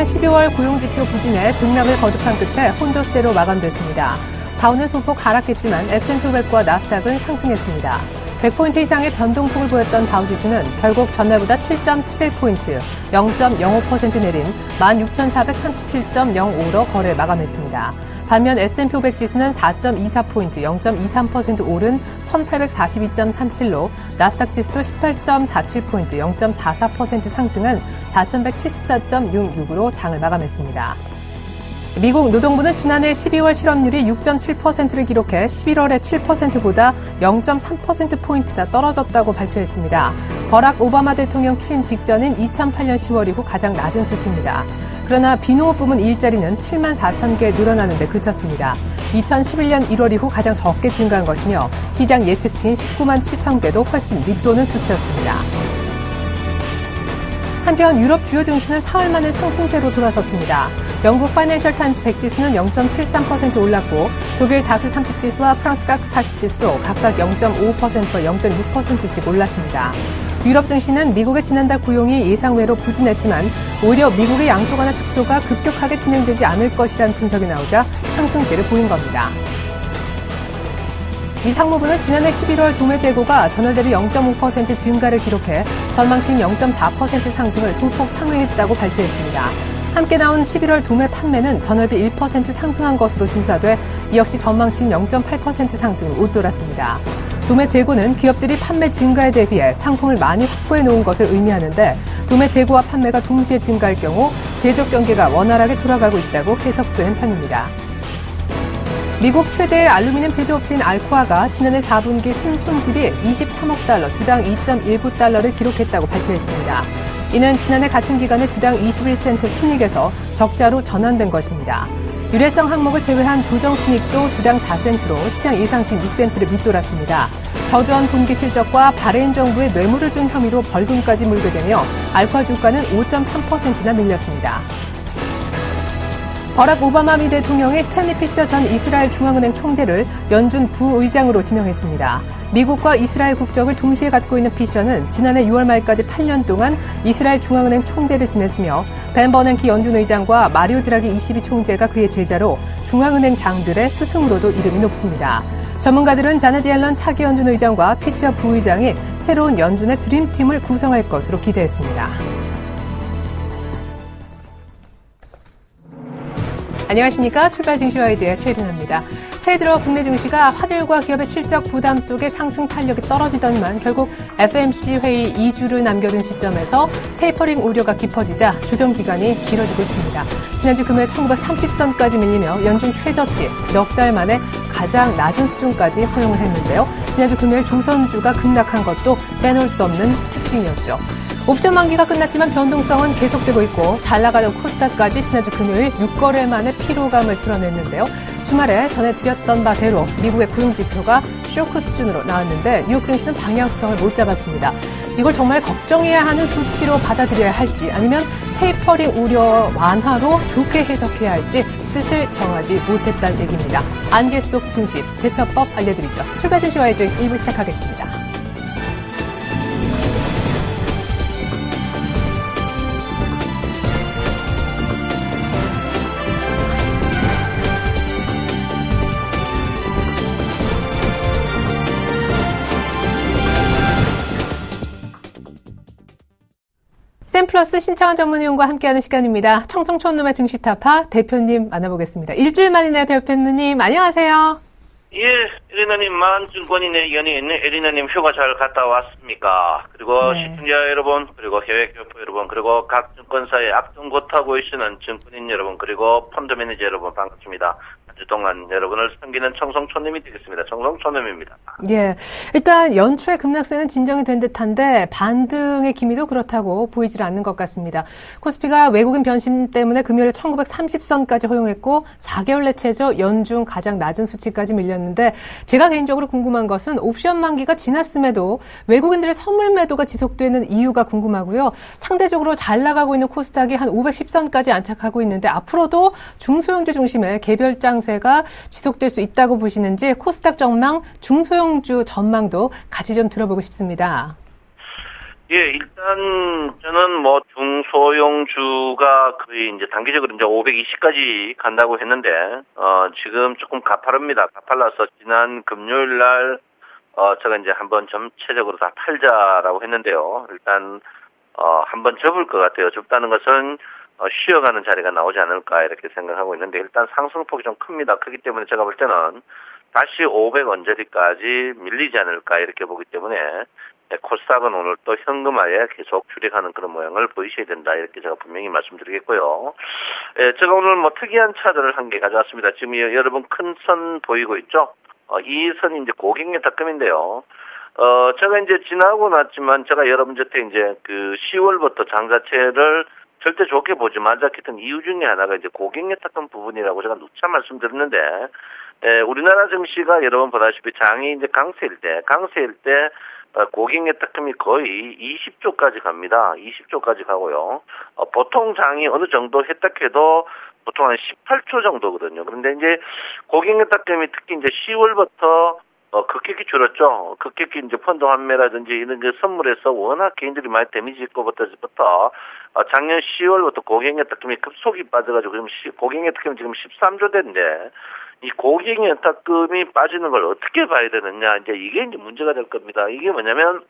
지난 12월 고용지표 부진에 등락을 거듭한 끝에 혼조세로 마감됐습니다. 다우는 소폭 하락했지만 S&P 500과 나스닥은 상승했습니다. 100포인트 이상의 변동폭을 보였던 다우지수는 결국 전날보다 7.71포인트, 0.05% 내린 16,437.05로 거래 마감했습니다. 반면 S&P 500 지수는 4.24포인트, 0.23% 오른 1,842.37로 나스닥 지수도 18.47포인트, 0.44% 상승한 4,174.66으로 장을 마감했습니다. 미국 노동부는 지난해 12월 실업률이 6.7%를 기록해 11월의 7%보다 0.3%포인트나 떨어졌다고 발표했습니다. 버락 오바마 대통령 취임 직전인 2008년 10월 이후 가장 낮은 수치입니다. 그러나 비농업 부문 일자리는 7만 4천 개 늘어나는 데 그쳤습니다. 2011년 1월 이후 가장 적게 증가한 것이며 시장 예측치인 19만 7천 개도 훨씬 밑도는 수치였습니다. 한편 유럽 주요 증시는 사흘 만에 상승세로 돌아섰습니다. 영국 파이낸셜 타임스 100 지수는 0.73% 올랐고 독일 닥스 30 지수와 프랑스 각 40 지수도 각각 0.5%와 0.6%씩 올랐습니다. 유럽 증시는 미국의 지난달 고용이 예상외로 부진했지만 오히려 미국의 양쪽 완화 축소가 급격하게 진행되지 않을 것이라는 분석이 나오자 상승세를 보인 겁니다. 미 상무부는 지난해 11월 도매 재고가 전월 대비 0.5% 증가를 기록해 전망치인 0.4% 상승을 소폭 상회했다고 발표했습니다. 함께 나온 11월 도매 판매는 전월비 1% 상승한 것으로 조사돼 이 역시 전망치인 0.8% 상승을 웃돌았습니다. 도매 재고는 기업들이 판매 증가에 대비해 상품을 많이 확보해 놓은 것을 의미하는데 도매 재고와 판매가 동시에 증가할 경우 제조업 경기가 원활하게 돌아가고 있다고 해석되는 편입니다. 미국 최대의 알루미늄 제조업체인 알코아가 지난해 4분기 순손실이 23억 달러, 주당 2.19달러를 기록했다고 발표했습니다. 이는 지난해 같은 기간에 주당 21센트 순이익에서 적자로 전환된 것입니다. 유례성 항목을 제외한 조정 순이익도 주당 4센트로 시장 예상치인 6센트를 밑돌았습니다. 저조한 분기 실적과 바레인 정부의 뇌물을 준 혐의로 벌금까지 물게 되며 알코아 주가는 5.3%나 밀렸습니다. 버락 오바마 미 대통령이 스탠리 피셔 전 이스라엘 중앙은행 총재를 연준 부의장으로 지명했습니다. 미국과 이스라엘 국적을 동시에 갖고 있는 피셔는 지난해 6월 말까지 8년 동안 이스라엘 중앙은행 총재를 지냈으며 벤 버냉키 연준 의장과 마리오 드라기 ECB 총재가 그의 제자로 중앙은행장들의 스승으로도 이름이 높습니다. 전문가들은 자넷 옐런 차기 연준 의장과 피셔 부의장이 새로운 연준의 드림팀을 구성할 것으로 기대했습니다. 안녕하십니까. 출발 증시와이드의 최린아입니다. 새해 들어 국내 증시가 화들과 기업의 실적 부담 속에 상승 탄력이 떨어지더니만 결국 FMC 회의 2주를 남겨둔 시점에서 테이퍼링 우려가 깊어지자 조정 기간이 길어지고 있습니다. 지난주 금요일 1930선까지 밀리며 연중 최저치, 넉 달 만에 가장 낮은 수준까지 허용을 했는데요. 지난주 금요일 조선주가 급락한 것도 빼놓을 수 없는 특징이었죠. 옵션 만기가 끝났지만 변동성은 계속되고 있고 잘 나가던 코스닥까지 지난주 금요일 6거래 만에 피로감을 드러냈는데요. 주말에 전해드렸던 바대로 미국의 고용지표가 쇼크 수준으로 나왔는데 뉴욕 증시는 방향성을 못 잡았습니다. 이걸 정말 걱정해야 하는 수치로 받아들여야 할지 아니면 테이퍼링 우려 완화로 좋게 해석해야 할지 뜻을 정하지 못했다는 얘기입니다. 안개 속 증시 대처법 알려드리죠. 출발 증시와이드 1부 시작하겠습니다. 샘플러스 신창원 전문위원과 함께하는 시간입니다. 청송촌놈의 증시타파 대표님 만나보겠습니다. 일주일 만이네요, 대표님. 안녕하세요. 예, 에리나님, 만증권인의 연예인 에리나님 휴가 잘 갔다 왔습니까? 그리고 시청자 여러분, 그리고 해외 교포 여러분, 그리고 각 증권사에 앞등곳하고 계시는 증권인 여러분, 그리고 펀드 매니저 여러분 반갑습니다. 한 주 동안 여러분을 섬기는 청송촌님이 되겠습니다. 청송촌님입니다. 예, 일단 연초에 급락세는 진정이 된 듯한데 반등의 기미도 그렇다고 보이질 않는 것 같습니다. 코스피가 외국인 변심 때문에 금요일 1930선까지 허용했고 4개월 내 최저 연중 가장 낮은 수치까지 밀렸는데 제가 개인적으로 궁금한 것은 옵션 만기가 지났음에도 외국인들의 선물 매도가 지속되는 이유가 궁금하고요. 상대적으로 잘 나가고 있는 코스닥이 한 510선까지 안착하고 있는데 앞으로도 중소형주 중심의 개별 장세가 지속될 수 있다고 보시는지 코스닥 전망, 중소형주 전망도 같이 좀 들어보고 싶습니다. 예, 일단 저는 뭐 중소형주가 거의 이제 단기적으로 이제 520까지 간다고 했는데 지금 조금 가파릅니다. 가팔라서 지난 금요일 날 제가 이제 한번 전체적으로 다 팔자라고 했는데요. 일단 한번 접을 것 같아요. 접다는 것은 쉬어가는 자리가 나오지 않을까 이렇게 생각하고 있는데 일단 상승폭이 좀 큽니다. 크기 때문에 제가 볼 때는 다시 500 언저리까지 밀리지 않을까 이렇게 보기 때문에 코스닥은 오늘 또 현금화에 계속 출익하는 그런 모양을 보이셔야 된다 이렇게 제가 분명히 말씀드리겠고요. 제가 오늘 뭐 특이한 차트를 한 개 가져왔습니다. 지금 여러분 큰 선 보이고 있죠? 이 선이 이제 고객의 탁금인데요. 제가 이제 지나고 났지만 제가 여러분한테 이제 그 10월부터 장 자체를 절대 좋게 보지 말자했던 이유 중에 하나가 이제 고객의 탁금 부분이라고 제가 누차 말씀드렸는데, 우리나라 증시가 여러분 보다시피 장이 이제 강세일 때 고객의 탁금이 거의 20조까지 갑니다. 20조까지 가고요. 보통 장이 어느 정도 했다해도 보통 한 18조 정도거든요. 그런데 이제 고객의 탁금이 특히 이제 10월부터 급격히 줄었죠. 급격히 이제 펀드 환매라든지 이런 게 선물에서 워낙 개인들이 많이 데미지 입고 부터 작년 10월부터 고객의 탁금이 급속히 빠져가지고 지금 고객의 탁금이 지금 13조대인데 이 고객의 탁금이 빠지는 걸 어떻게 봐야 되느냐 이제 이게 이제 문제가 될 겁니다. 이게 뭐냐면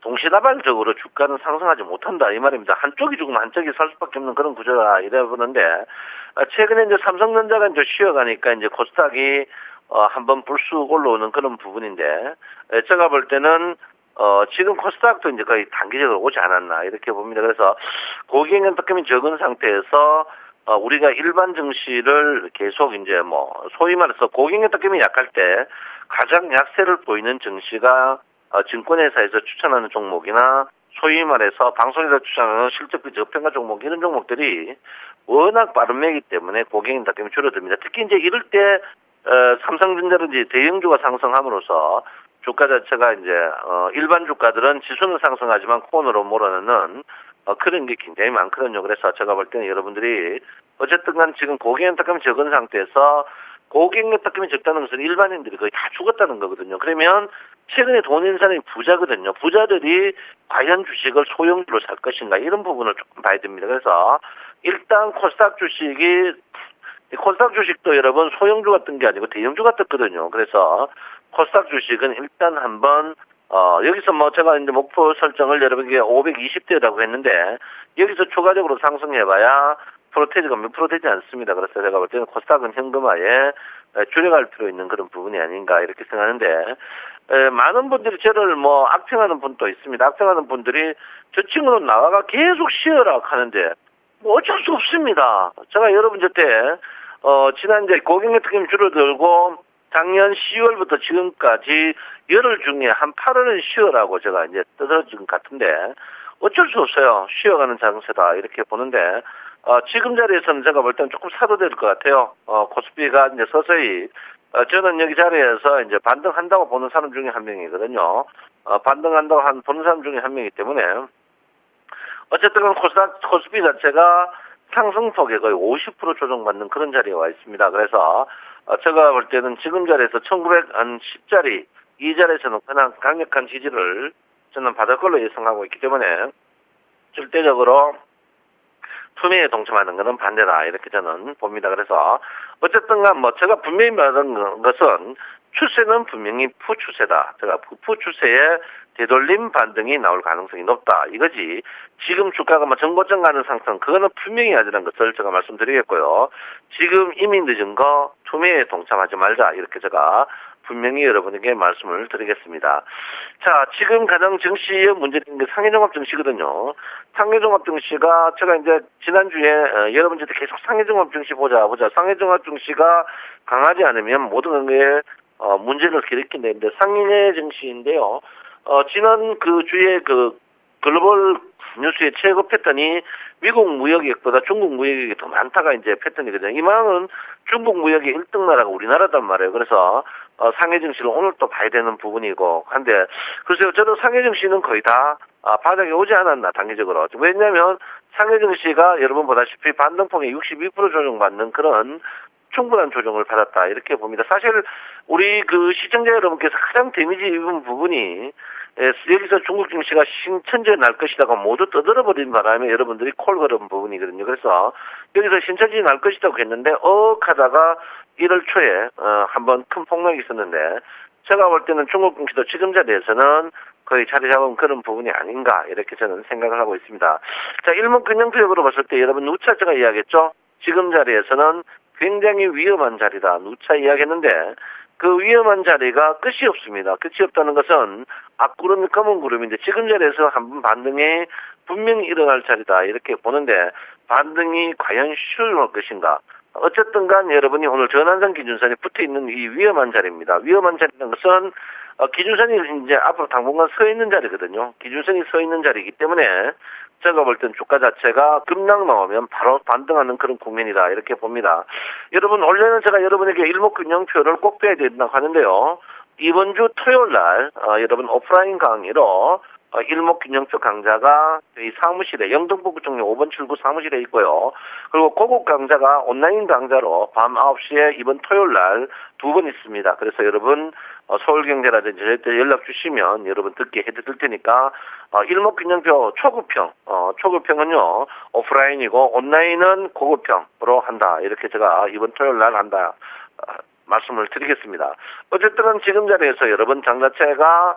동시다발적으로 주가는 상승하지 못한다 이 말입니다. 한쪽이 죽으면 한쪽이 살 수밖에 없는 그런 구조라 이래 보는데 최근에 이제 삼성전자가 이제 쉬어가니까 이제 코스닥이 한번 불쑥 올라오는 그런 부분인데, 제가 볼 때는, 지금 코스닥도 이제 거의 단기적으로 오지 않았나, 이렇게 봅니다. 그래서, 고객의 탁금이 적은 상태에서, 우리가 일반 증시를 계속 이제 소위 말해서 고객의 탁금이 약할 때, 가장 약세를 보이는 증시가, 증권회사에서 추천하는 종목이나, 소위 말해서 방송에서 추천하는 실적비 저평가 종목, 이런 종목들이 워낙 빠른 매기 때문에 고객의 탁금이 줄어듭니다. 특히 이제 이럴 때, 삼성전자든지 대형주가 상승함으로써 주가 자체가 이제 일반 주가들은 지수는 상승하지만 코너로 몰아넣는 그런 게 굉장히 많거든요. 그래서 제가 볼 때는 여러분들이 어쨌든간 지금 고객의 탁금이 적은 상태에서 고객의 탁금이 적다는 것은 일반인들이 거의 다 죽었다는 거거든요. 그러면 최근에 돈 있는 사람이 부자거든요. 부자들이 과연 주식을 소형주로 살 것인가 이런 부분을 조금 봐야 됩니다. 그래서 일단 코스닥 주식도 여러분 소형주 같은 게 아니고 대형주가 떴거든요. 그래서 코스닥 주식은 일단 한번 여기서 제가 이제 목표 설정을 여러분에게 520대라고 했는데 여기서 추가적으로 상승해봐야 프로테이지가 몇 프로 되지 않습니다. 그래서 제가 볼 때는 코스닥은 현금화에 줄여갈 필요 있는 그런 부분이 아닌가 이렇게 생각하는데 많은 분들이 저를 악평하는 분도 있습니다. 악평하는 분들이 저 친구는 나가가 계속 쉬어라 하는데 어쩔 수 없습니다. 제가 여러분 곁에 지난 이제 고객의 탁금이 줄어들고 작년 10월부터 지금까지 열흘 중에 한 8월은 쉬어라고 제가 이제 떠들어진 것 같은데 어쩔 수 없어요. 쉬어가는 장세다 이렇게 보는데 지금 자리에서는 제가 볼 때는 조금 사도 될 것 같아요. 코스피가 이제 서서히 저는 여기 자리에서 이제 반등한다고 보는 사람 중에 한 명이거든요. 반등한다고 보는 사람 중에 한 명이기 때문에 어쨌든 코스피 자체가 상승폭에 거의 50% 조정받는 그런 자리에 와 있습니다. 그래서 제가 볼 때는 지금 자리에서 1910자리 이 자리에서는 그냥 강력한 지지를 저는 받을 걸로 예상하고 있기 때문에 절대적으로 투매에 동참하는 것은 반대다 이렇게 저는 봅니다. 그래서 어쨌든간 제가 분명히 말하는 것은 추세는 분명히 푸추세다. 제가 푸추세에 되돌림 반등이 나올 가능성이 높다. 이거지. 지금 주가가 전고점 가는 상승, 그거는 분명히 아니라는 것을 제가 말씀드리겠고요. 지금 이미 늦은 거 투매에 동참하지 말자. 이렇게 제가 분명히 여러분에게 말씀을 드리겠습니다. 자, 지금 가장 증시의 문제인 게 상해종합 증시거든요. 상해종합 증시가 제가 이제 지난주에 여러분한테 계속 상해종합 증시 보자. 상해종합 증시가 강하지 않으면 모든 게 문제를 일으킨다는데 상해 증시인데요. 지난 그 주에 그 글로벌 뉴스의 최고 패턴이 미국 무역액보다 중국 무역액이 더 많다가 이제 패턴이거든요. 이만은 중국 무역의 1등 나라가 우리나라단 말이에요. 그래서 상해 증시를 오늘 또 봐야 되는 부분이고 한데 글쎄요, 저도 상해 증시는 거의 다 바닥에 오지 않았나 단기적으로. 왜냐하면 상해 증시가 여러분 보다시피 반등폭에 62% 조정받는 그런 충분한 조정을 받았다 이렇게 봅니다. 사실 우리 그 시청자 여러분께서 가장 데미지 입은 부분이 여기서 중국 증시가 신천지에 날 것이다가 모두 떠들어버린 바람에 여러분들이 콜 걸은 부분이거든요. 그래서 여기서 신천지에 날 것이다고 했는데 하다가 1월 초에 한번 큰 폭락이 있었는데 제가 볼 때는 중국 증시도 지금 자리에서는 거의 자리 잡은 그런 부분이 아닌가 이렇게 저는 생각을 하고 있습니다. 자, 일목균형표적으로 봤을 때 여러분 누차 제가 이야기했죠. 지금 자리에서는 굉장히 위험한 자리다. 누차 이야기했는데 그 위험한 자리가 끝이 없습니다. 끝이 없다는 것은 앞구름이 검은 구름인데 지금 자리에서 한번 반등이 분명히 일어날 자리다 이렇게 보는데 반등이 과연 쉬울 것인가. 어쨌든 간 여러분이 오늘 전환선 기준선이 붙어있는 이 위험한 자리입니다. 위험한 자리라는 것은 기준선이 이제 앞으로 당분간 서 있는 자리거든요. 기준선이 서 있는 자리이기 때문에 제가 볼 땐 주가 자체가 급락 나오면 바로 반등하는 그런 국면이다 이렇게 봅니다. 여러분 원래는 제가 여러분에게 일목균형표를 꼭 빼야 된다고 하는데요. 이번 주 토요일 날 여러분 오프라인 강의로 일목균형표 강좌가 저희 사무실에 영등포구청역 5번 출구 사무실에 있고요. 그리고 고급 강좌가 온라인 강좌로 밤 9시에 이번 토요일 날 2번 있습니다. 그래서 여러분 서울경제라든지 저희한테 연락 주시면 여러분 듣게 해드릴 테니까 일목균형표 초급평은요 오프라인이고 온라인은 고급평으로 한다. 이렇게 제가 이번 토요일 날 한다 말씀을 드리겠습니다. 어쨌든 지금 자리에서 여러분 장 자체가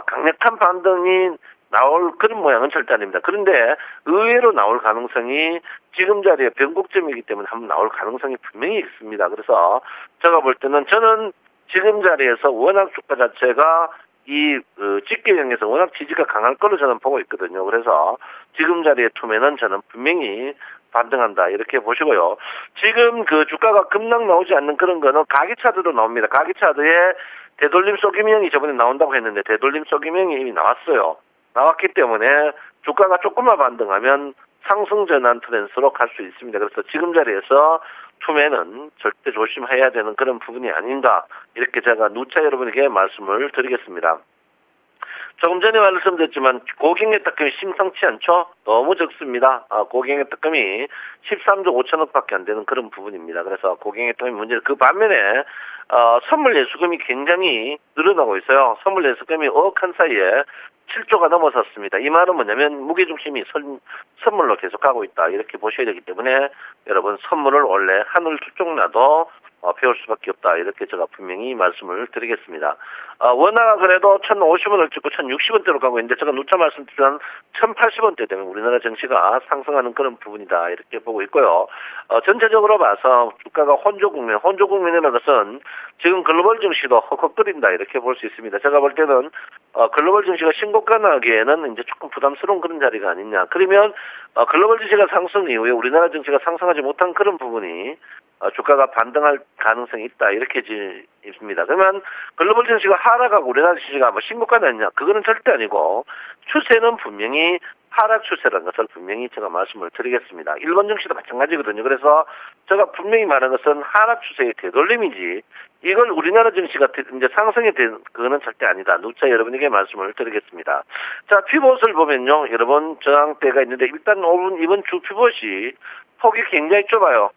강력한 반등이 나올 그런 모양은 절대 아닙니다. 그런데 의외로 나올 가능성이 지금 자리에 변곡점이기 때문에 한번 나올 가능성이 분명히 있습니다. 그래서 제가 볼 때는 저는 지금 자리에서 워낙 주가 자체가 이 집계형에서 워낙 지지가 강할 걸로 저는 보고 있거든요. 그래서 지금 자리에 투매는 저는 분명히 반등한다 이렇게 보시고요. 지금 그 주가가 급락 나오지 않는 그런 거는 가기차드로 나옵니다. 가기차드에 되돌림 쏘기명이 저번에 나온다고 했는데 되돌림 쏘기명이 이미 나왔어요. 나왔기 때문에 주가가 조금만 반등하면 상승 전환 트렌드로 갈 수 있습니다. 그래서 지금 자리에서 투매는 절대 조심해야 되는 그런 부분이 아닌가 이렇게 제가 누차 여러분에게 말씀을 드리겠습니다. 조금 전에 말씀드렸지만 고객의 특금이 심상치 않죠? 너무 적습니다. 고객의 특금이 13조 5천억밖에 안 되는 그런 부분입니다. 그래서 고객의 특금이 문제는 그 반면에 선물 예수금이 굉장히 늘어나고 있어요. 선물 예수금이 어악한 사이에 7조가 넘어섰습니다. 이 말은 뭐냐면 무게중심이 선물로 계속 가고 있다 이렇게 보셔야 되기 때문에 여러분 선물을 원래 하늘 두 쪽 나도 배울 수밖에 없다 이렇게 제가 분명히 말씀을 드리겠습니다. 원화가 그래도 1,050원을 찍고 1,060원대로 가고 있는데 제가 누차 말씀드린 1,080원대 되면 우리나라 증시가 상승하는 그런 부분이다 이렇게 보고 있고요. 전체적으로 봐서 주가가 혼조 국면이라는 것은 지금 글로벌 증시도 헉헉거린다 이렇게 볼 수 있습니다. 제가 볼 때는 글로벌 증시가 신고가 나기에는 이제 조금 부담스러운 그런 자리가 아니냐. 그러면 글로벌 증시가 상승 이후에 우리나라 증시가 상승하지 못한 그런 부분이 주가가 반등할 가능성이 있다 이렇게 있습니다. 그러면 글로벌 증시가 하락하고 우리나라 증시가 뭐 신고가 났냐? 그거는 절대 아니고 추세는 분명히 하락 추세라는 것을 분명히 제가 말씀을 드리겠습니다. 일본 증시도 마찬가지거든요. 그래서 제가 분명히 말하는 것은 하락 추세의 되돌림이지 이걸 우리나라 증시가 이제 상승이 된 그거는 절대 아니다. 누차 여러분에게 말씀을 드리겠습니다. 자, 피봇을 보면요. 여러분 저항대가 있는데 일단 이번 주 피봇이 폭이 굉장히 좁아요.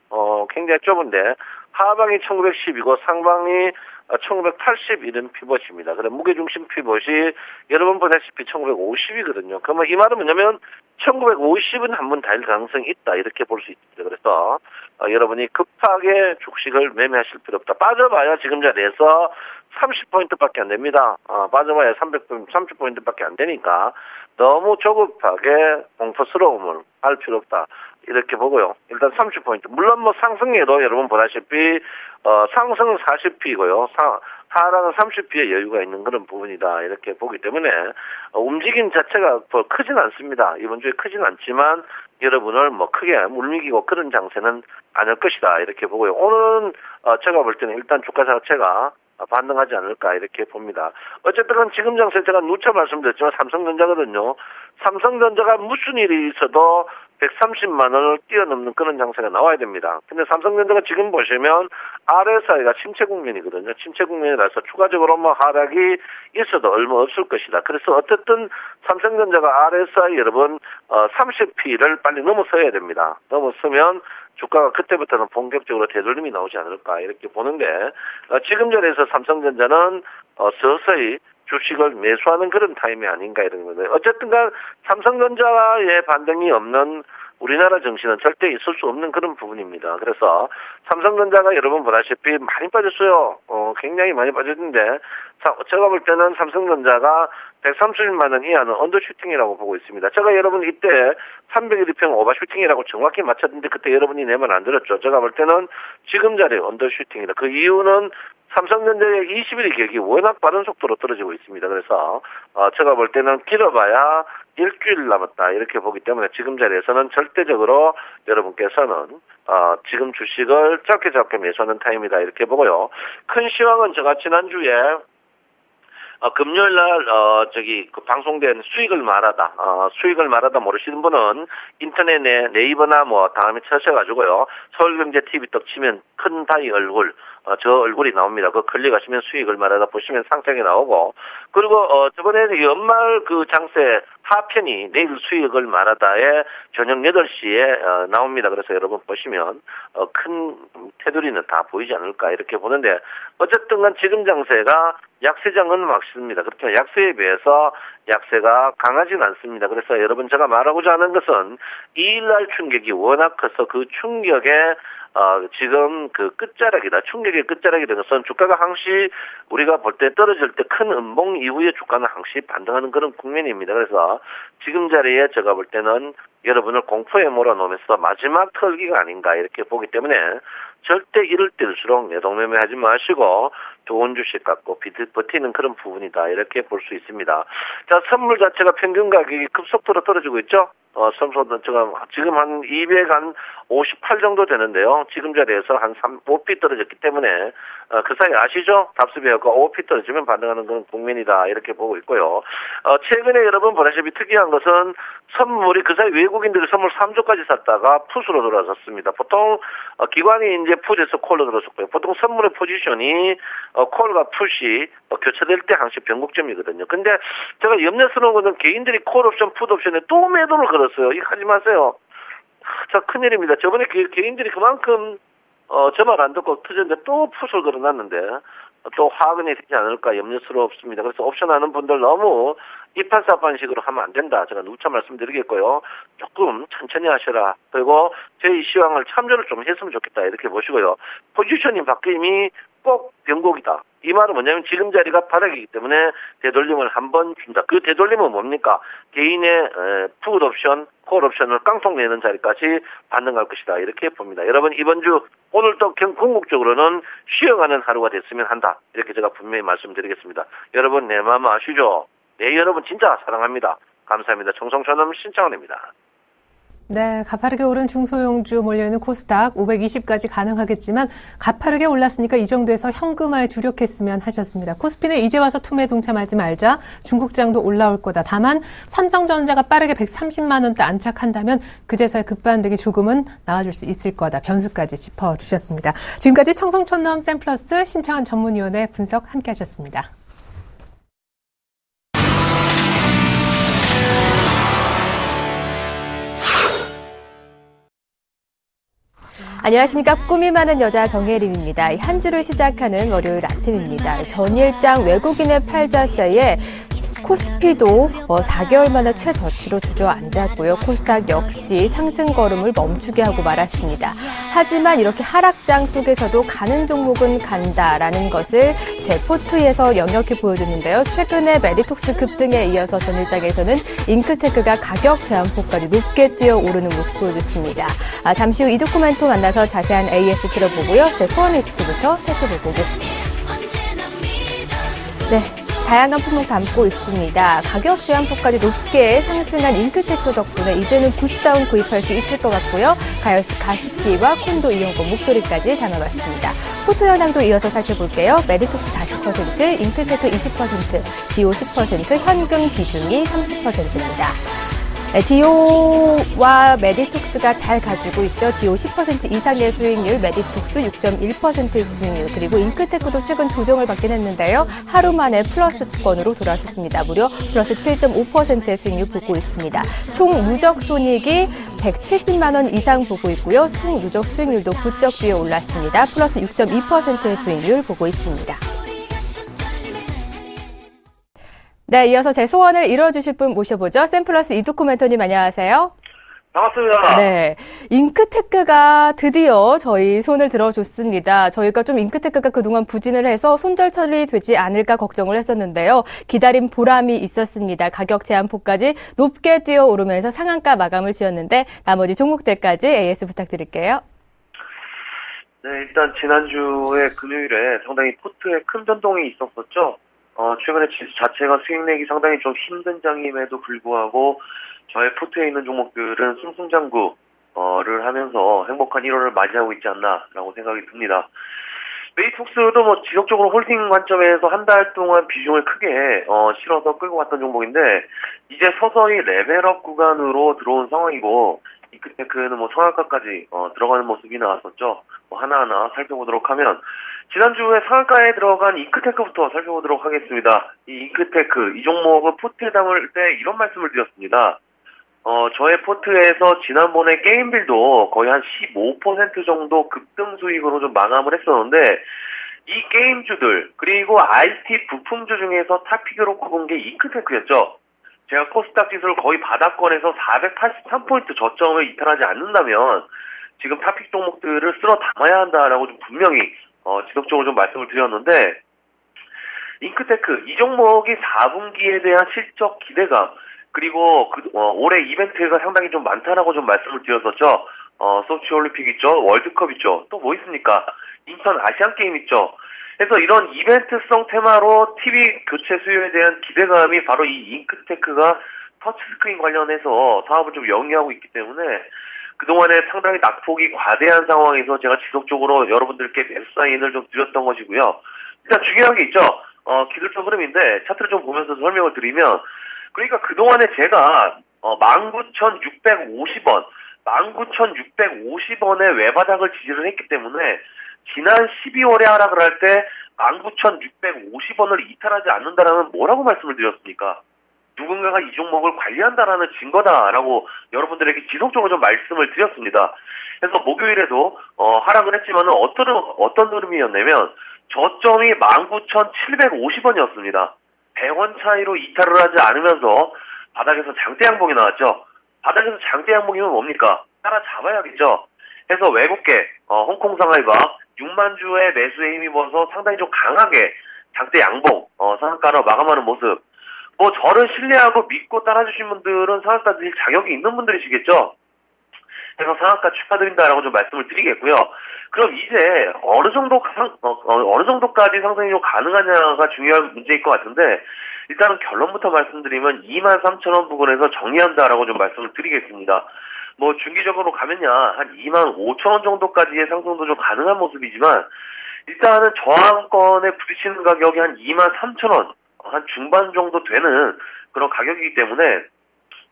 굉장히 좁은데 하방이 1910이고 상방이 1980 이런 피봇입니다. 그럼 무게중심 피봇이 여러분 보다시피 1950이거든요. 그러면 이 말은 뭐냐면 1950은 한번 달 가능성이 있다 이렇게 볼 수 있습니다. 그래서 여러분이 급하게 주식을 매매하실 필요 없다. 빠져봐야 지금 자리에서 30포인트밖에 안 됩니다. 빠져봐야 30포인트밖에 안 되니까 너무 조급하게 공포스러움을 할 필요 없다. 이렇게 보고요. 일단 30포인트. 물론 뭐 상승에도 여러분 보다시피 상승은 40p고요. 하락은 30p의 여유가 있는 그런 부분이다. 이렇게 보기 때문에 움직임 자체가 크진 않습니다. 이번 주에 크진 않지만 여러분을 뭐 크게 물미기고 그런 장세는 아닐 것이다. 이렇게 보고요. 오늘은 제가 볼 때는 일단 주가 자체가 반등하지 않을까 이렇게 봅니다. 어쨌든 지금 장세 제가 누차 말씀드렸지만 삼성전자거든요. 삼성전자가 무슨 일이 있어도 130만 원을 뛰어넘는 그런 장세가 나와야 됩니다. 근데 삼성전자가 지금 보시면 RSI가 침체 국면이거든요. 침체 국면이라서 추가적으로 뭐 하락이 있어도 얼마 없을 것이다. 그래서 어쨌든 삼성전자가 RSI 여러분 30P를 빨리 넘어서야 됩니다. 넘어서면 주가가 그때부터는 본격적으로 되돌림이 나오지 않을까 이렇게 보는데 지금 자리에서 삼성전자는 서서히 주식을 매수하는 그런 타임이 아닌가 이런 건데 어쨌든간 삼성전자의 반등이 없는 우리나라 정신은 절대 있을 수 없는 그런 부분입니다. 그래서 삼성전자가 여러분 보다시피 많이 빠졌어요. 굉장히 많이 빠졌는데 제가 볼 때는 삼성전자가 130만 원 이하는 언더슈팅이라고 보고 있습니다. 제가 여러분 이때 301평 오버슈팅이라고 정확히 맞췄는데 그때 여러분이 내 말 안 들었죠. 제가 볼 때는 지금 자리에 언더슈팅이다. 그 이유는 삼성전자의 21일 격이 워낙 빠른 속도로 떨어지고 있습니다. 그래서 제가 볼 때는 길어봐야 일주일 남았다 이렇게 보기 때문에 지금 자리에서는 절대적으로 여러분께서는 지금 주식을 짧게 매수하는 타임이다 이렇게 보고요. 큰 시황은 제가 지난주에 금요일 날 그 방송된 수익을 말하다 모르시는 분은 인터넷에 네이버나 뭐 다음에 쳐셔가지고요. 서울경제TV 떡 치면 큰 다이 얼굴 저 얼굴이 나옵니다. 그거 클릭하시면 수익을 말하다 보시면 상장이 나오고 그리고 저번에 연말 그 장세 하편이 내일 수익을 말하다에 저녁 8시에 나옵니다. 그래서 여러분 보시면 큰 테두리는 다 보이지 않을까 이렇게 보는데 어쨌든 간 지금 장세가 약세장은 맞습니다. 그렇지만 약세에 비해서 약세가 강하진 않습니다. 그래서 여러분 제가 말하고자 하는 것은 2일날 충격이 워낙 커서 그 충격에 지금 그 끝자락이다. 충격의 끝자락이라는 것은 주가가 항시 우리가 볼 때 떨어질 때 큰 음봉 이후에 주가는 항시 반등하는 그런 국면입니다. 그래서 지금 자리에 제가 볼 때는 여러분을 공포에 몰아넣으면서 마지막 털기가 아닌가 이렇게 보기 때문에 절대 이럴 때일수록 내동매매 하지 마시고 좋은 주식 갖고 버티는 그런 부분이다 이렇게 볼 수 있습니다. 자, 선물 자체가 평균 가격이 급속도로 떨어지고 있죠. 선물은 지금 한 258 정도 되는데요. 지금 자리에서 한 5p 떨어졌기 때문에 그 사이 아시죠? 답습이었고 5p 떨어지면 반등하는 그런 국면이다 이렇게 보고 있고요. 최근에 여러분 보다시피 특이한 것은 선물이 그 사이 외국인들이 선물 3조까지 샀다가 풋으로 돌아섰습니다. 보통 기관이 이제 풋에서 콜로 들어섰고요. 보통 선물의 포지션이 콜과 풋이 교차될 때 항상 변곡점이거든요. 근데 제가 염려스러운 것은 개인들이 콜 옵션, 풋 옵션에 또 매도를 걸었어요. 이거 하지 마세요. 자, 큰일입니다. 저번에 개인들이 그만큼 저 말 안 듣고 투자인데 또 풋을 걸어놨는데 또 화근이 되지 않을까 염려스럽습니다. 그래서 옵션 하는 분들 너무 이판사판식으로 하면 안 된다. 제가 누차 말씀드리겠고요. 조금 천천히 하셔라. 그리고 저희 시황을 참조를 좀 했으면 좋겠다. 이렇게 보시고요. 포지션이 바뀜이 꼭 변곡이다. 이 말은 뭐냐면 지금 자리가 바닥이기 때문에 되돌림을 한번 준다. 그 되돌림은 뭡니까? 개인의 풋 옵션, 콜 옵션을 깡통 내는 자리까지 반등할 것이다. 이렇게 봅니다. 여러분 이번 주 오늘 또 궁극적으로는 쉬어가는 하루가 됐으면 한다. 이렇게 제가 분명히 말씀드리겠습니다. 여러분 내 마음 아시죠? 네, 여러분 진짜 사랑합니다. 감사합니다. 청송천음 신창원입니다. 네, 가파르게 오른 중소형주 몰려있는 코스닥 520까지 가능하겠지만 가파르게 올랐으니까 이 정도에서 현금화에 주력했으면 하셨습니다. 코스피는 이제 와서 투매 동참하지 말자. 중국장도 올라올 거다. 다만 삼성전자가 빠르게 130만 원대 안착한다면 그제서야 급반등이 조금은 나와줄 수 있을 거다. 변수까지 짚어주셨습니다. 지금까지 청송천남 샘플러스 신창원 전문위원의 분석 함께하셨습니다. 안녕하십니까. 꿈이 많은 여자 정혜림입니다. 한 주를 시작하는 월요일 아침입니다. 전일장 외국인의 팔자세에 코스피도 4개월 만에 최저치로 주저앉았고요. 코스닥 역시 상승 걸음을 멈추게 하고 말았습니다. 하지만 이렇게 하락장 속에서도 가는 종목은 간다라는 것을 제 포트에서 역력히 보여줬는데요. 최근에 메디톡스 급등에 이어서 전일장에서는 잉크테크가 가격 제한폭까지 높게 뛰어오르는 모습 보여줬습니다. 잠시 후 이 도큐멘트 만나서 자세한 AS 들어보고요. 제 소원 리스트부터 살펴보고 오겠습니다. 네. 다양한 품목 담고 있습니다. 가격 제한폭까지 높게 상승한 잉크테크 덕분에 이제는 구스다운 구입할 수 있을 것 같고요. 가열스 가습기와 콘도 이용권 목도리까지 담아봤습니다. 포트 현황도 이어서 살펴볼게요. 메디톡스 40%, 잉크테크 20%, 디오 10%, 현금 비중이 30%입니다. 디오와 메디톡스가 잘 가지고 있죠. 디오 10% 이상의 수익률, 메디톡스 6.1% 수익률, 그리고 잉크테크도 최근 조정을 받긴 했는데요. 하루 만에 플러스권으로 돌아섰습니다. 무려 플러스 7.5%의 수익률 보고 있습니다. 총 누적 손익이 170만 원 이상 보고 있고요. 총 누적 수익률도 부쩍 뛰어 올랐습니다. 플러스 6.2%의 수익률 보고 있습니다. 네, 이어서 제 소원을 이뤄주실 분 모셔보죠. 샘플러스 이두코 멘토님 안녕하세요. 반갑습니다. 네, 잉크테크가 드디어 저희 손을 들어줬습니다. 저희가 좀 잉크테크가 그동안 부진을 해서 손절 처리되지 않을까 걱정을 했었는데요. 기다린 보람이 있었습니다. 가격 제한폭까지 높게 뛰어오르면서 상한가 마감을 지었는데 나머지 종목들까지 AS 부탁드릴게요. 네, 일단 지난주에 금요일에 상당히 포트에 큰 변동이 있었었죠. 최근에 지수 자체가 수익 내기 상당히 좀 힘든 장임에도 불구하고 저의 포트에 있는 종목들은 승승장구를 하면서 행복한 1월을 맞이하고 있지 않나라고 생각이 듭니다. 메이톡스도 뭐 지속적으로 홀딩 관점에서 한 달 동안 비중을 크게 실어서 끌고 갔던 종목인데 이제 서서히 레벨업 구간으로 들어온 상황이고 잉크테크는 뭐 상한가까지 들어가는 모습이 나왔었죠. 하나하나 살펴보도록 하면 지난주에 상한가에 들어간 잉크테크부터 살펴보도록 하겠습니다. 이 잉크테크 이 종목은 포트에 담을 때 이런 말씀을 드렸습니다. 저의 포트에서 지난번에 게임빌도 거의 한 15% 정도 급등 수익으로 좀 마감을 했었는데 이 게임주들 그리고 IT 부품주 중에서 탑픽으로 꼽은 게 잉크테크였죠. 제가 코스닥 지수를 거의 바닥권에서 483포인트 저점을 이탈하지 않는다면 지금 탑픽 종목들을 쓸어 담아야 한다라고 좀 분명히 지속적으로 좀 말씀을 드렸는데 잉크테크 이 종목이 4분기에 대한 실적 기대감 그리고 올해 이벤트가 상당히 좀 많다라고 좀 말씀을 드렸었죠. 소치올림픽 있죠. 월드컵 있죠. 또 뭐 있습니까? 인천 아시안게임 있죠. 그래서 이런 이벤트성 테마로 TV 교체 수요에 대한 기대감이 바로 이 잉크테크가 터치스크린 관련해서 사업을 좀 영위하고 있기 때문에 그동안에 상당히 낙폭이 과대한 상황에서 제가 지속적으로 여러분들께 매수 사인을 좀 드렸던 것이고요. 일단 중요한 게 있죠. 기술적 흐름인데 차트를 좀 보면서 설명을 드리면 그러니까 그동안에 제가 19,650원, 19,650원의 외바닥을 지지를 했기 때문에 지난 12월에 하락을 할 때 19,650원을 이탈하지 않는다라는 뭐라고 말씀을 드렸습니까? 누군가가 이 종목을 관리한다라는 증거다라고 여러분들에게 지속적으로 좀 말씀을 드렸습니다. 그래서 목요일에도 하락을 했지만은 어떤 흐름이었냐면 저점이 19,750원이었습니다. 100원 차이로 이탈을 하지 않으면서 바닥에서 장대 양봉이 나왔죠. 바닥에서 장대 양봉이면 뭡니까? 따라잡아야겠죠. 해서 외국계 홍콩 상하이가 6만 주의 매수에 힘입어서 상당히 좀 강하게 장대 양봉 상한가로 마감하는 모습. 뭐 저를 신뢰하고 믿고 따라주신 분들은 상한가 드릴 자격이 있는 분들이시겠죠. 그래서 상한가 축하드린다라고 좀 말씀을 드리겠고요. 그럼 이제 어느 정도까지 상승이 좀 가능하냐가 중요한 문제일 것 같은데 일단은 결론부터 말씀드리면 23,000원 부근에서 정리한다라고 좀 말씀을 드리겠습니다. 뭐 중기적으로 가면야 한 25,000원 정도까지의 상승도 좀 가능한 모습이지만 일단은 저항권에 부딪히는 가격이 한 23,000원 한 중반 정도 되는 그런 가격이기 때문에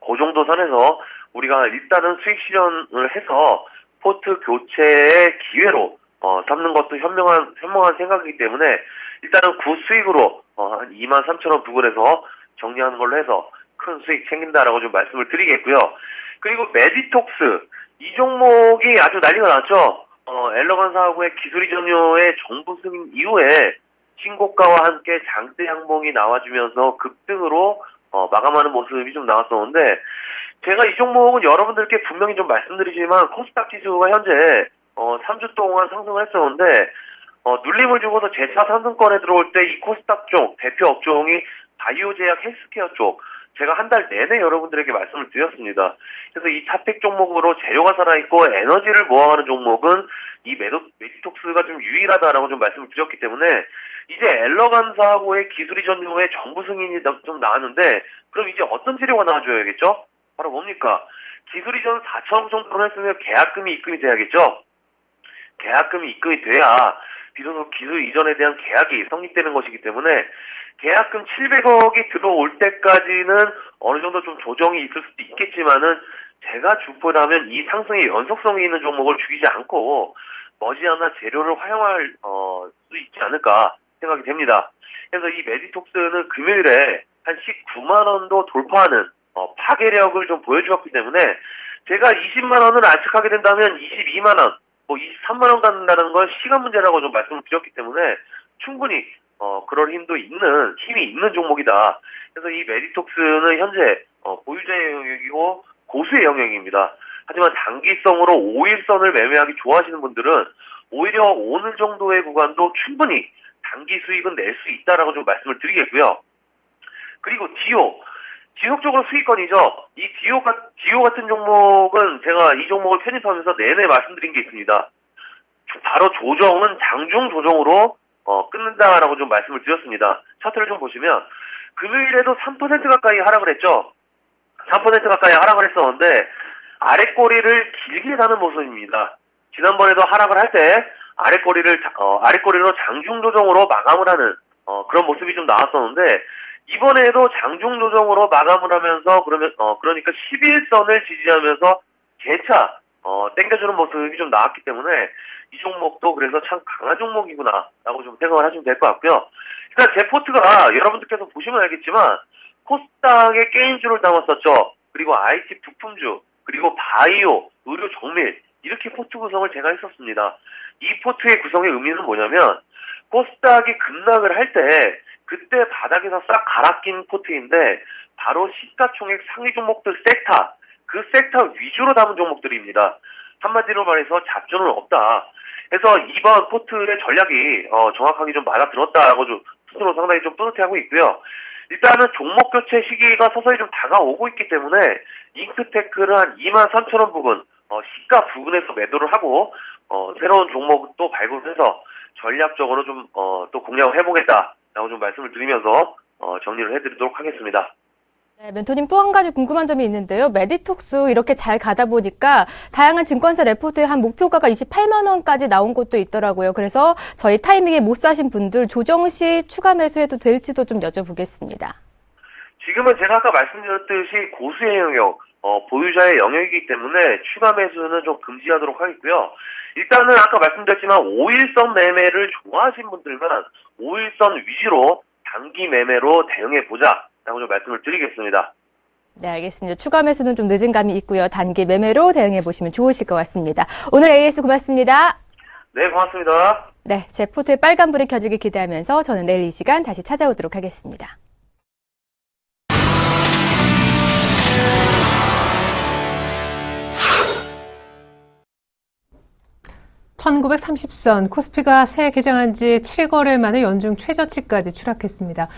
그 정도 선에서 우리가 일단은 수익 실현을 해서 포트 교체의 기회로 삼는 것도 현명한 생각이기 때문에 일단은 구수익으로 한 23,000원 부근에서 정리하는 걸로 해서 큰 수익 챙긴다라고 좀 말씀을 드리겠고요. 그리고 메디톡스 이 종목이 아주 난리가 났죠. 엘러간 사하고의 기술 이전료의 정부 승인 이후에 신고가와 함께 장대 양봉이 나와주면서 급등으로 마감하는 모습이 좀 나왔었는데 제가 이 종목은 여러분들께 분명히 좀 말씀드리지만 코스닥 지수가 현재 3주 동안 상승을 했었는데 눌림을 주고서 재차 상승권에 들어올 때 이 코스닥 쪽 대표 업종이 바이오 제약 헬스케어 쪽 제가 한 달 내내 여러분들에게 말씀을 드렸습니다. 그래서 이 탑픽 종목으로 재료가 살아있고 에너지를 모아가는 종목은 이 메디톡스가 좀 유일하다라고 좀 말씀을 드렸기 때문에 이제 엘러간사하고의 기술 이전료의 정부 승인이 좀 나왔는데 그럼 이제 어떤 재료가 나와줘야겠죠? 바로 뭡니까? 기술 이전 4천억 정도로 했으면 계약금이 입금이 돼야겠죠? 계약금이 입금이 돼야 비로소 기술 이전에 대한 계약이 성립되는 것이기 때문에 계약금 700억이 들어올 때까지는 어느 정도 좀 조정이 있을 수도 있겠지만은 제가 주포라면 이 상승의 연속성이 있는 종목을 죽이지 않고 머지않아 재료를 활용할 수 있지 않을까 생각이 됩니다. 그래서 이 메디톡스는 금요일에 한 19만 원도 돌파하는 파괴력을 좀 보여주었기 때문에 제가 20만 원을 안착하게 된다면 22만 원, 뭐 23만 원 갖는다는 건 시간 문제라고 좀 말씀을 드렸기 때문에 충분히 그럴 힘이 있는 종목이다. 그래서 이 메디톡스는 현재 보유자의 영역이고 고수의 영역입니다. 하지만 단기성으로 5일선을 매매하기 좋아하시는 분들은 오히려 오늘 정도의 구간도 충분히 단기 수익은 낼 수 있다라고 좀 말씀을 드리겠고요. 그리고 디오. 지속적으로 수익권이죠. 이 디오 같은 종목은 제가 이 종목을 편입하면서 내내 말씀드린 게 있습니다. 바로 조정은 장중 조정으로 끊는다라고 좀 말씀을 드렸습니다. 차트를 좀 보시면 금요일에도 3% 가까이 하락을 했죠. 3% 가까이 하락을 했었는데 아랫꼬리를 길게 다는 모습입니다. 지난번에도 하락을 할 때 아랫꼬리로 장중 조정으로 마감을 하는 그런 모습이 좀 나왔었는데 이번에도 장중 조정으로 마감을 하면서 그러니까 11선을 지지하면서 재차 땡겨주는 모습이 좀 나왔기 때문에 이 종목도 그래서 참 강한 종목이구나 라고 좀 생각을 하시면 될 것 같고요. 일단 제 포트가 여러분들께서 보시면 알겠지만 코스닥의 게임주를 담았었죠. 그리고 IT 부품주, 그리고 바이오, 의료 정밀 이렇게 포트 구성을 제가 했었습니다. 이 포트의 구성의 의미는 뭐냐면 코스닥이 급락을 할 때 그때 바닥에서 싹 갈아낀 포트인데 바로 시가총액 상위 종목들 그 섹터 위주로 담은 종목들입니다. 한마디로 말해서 잡존은 없다. 그래서 이번 포트의 전략이 정확하게 좀 맞아들었다라고 좀 스스로 상당히 좀 뿌듯해하고 있고요. 일단은 종목 교체 시기가 서서히 좀 다가오고 있기 때문에 잉크테크를 한 23,000원 부근 시가 부근에서 매도를 하고 새로운 종목도 발굴해서 전략적으로 좀 또 공략을 해보겠다라고 좀 말씀을 드리면서 정리를 해드리도록 하겠습니다. 네, 멘토님 또 한 가지 궁금한 점이 있는데요. 메디톡스 이렇게 잘 가다 보니까 다양한 증권사 레포트에 한 목표가가 28만 원까지 나온 곳도 있더라고요. 그래서 저희 타이밍에 못 사신 분들 조정 시 추가 매수해도 될지도 좀 여쭤보겠습니다. 지금은 제가 아까 말씀드렸듯이 고수의 영역, 보유자의 영역이기 때문에 추가 매수는 좀 금지하도록 하겠고요. 일단은 아까 말씀드렸지만 5일선 매매를 좋아하신 분들만 5일선 위주로 단기 매매로 대응해보자 라고 좀 말씀을 드리겠습니다. 네, 알겠습니다. 추가 매수는 좀 늦은 감이 있고요. 단기 매매로 대응해보시면 좋으실 것 같습니다. 오늘 AS 고맙습니다. 네, 고맙습니다. 네, 제 포트에 빨간불이 켜지길 기대하면서 저는 내일 이 시간 다시 찾아오도록 하겠습니다. 1930선 코스피가 새해 개장한 지 7거래일 만에 연중 최저치까지 추락했습니다.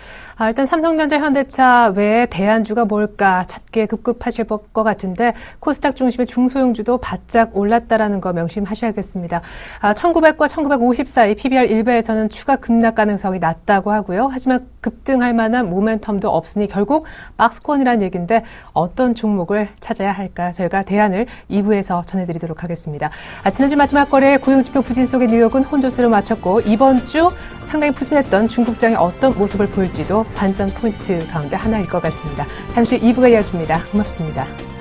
일단 삼성전자, 현대차 외에 대안주가 뭘까 찾기에 급급하실 것 같은데 코스닥 중심의 중소형주도 바짝 올랐다라는 거 명심하셔야겠습니다. 1900과 1950 사이 PBR 1배에서는 추가 급락 가능성이 낮다고 하고요. 하지만 급등할 만한 모멘텀도 없으니 결국 박스권이라는 얘기인데 어떤 종목을 찾아야 할까 저희가 대안을 2부에서 전해드리도록 하겠습니다. 지난주 마지막 거래 고용지표 부진 속의 뉴욕은 혼조세로 마쳤고 이번 주 상당히 푸진했던 중국장이 어떤 모습을 보일지도 관전 포인트 가운데 하나일 것 같습니다. 잠시 후 2부가 이어집니다. 고맙습니다.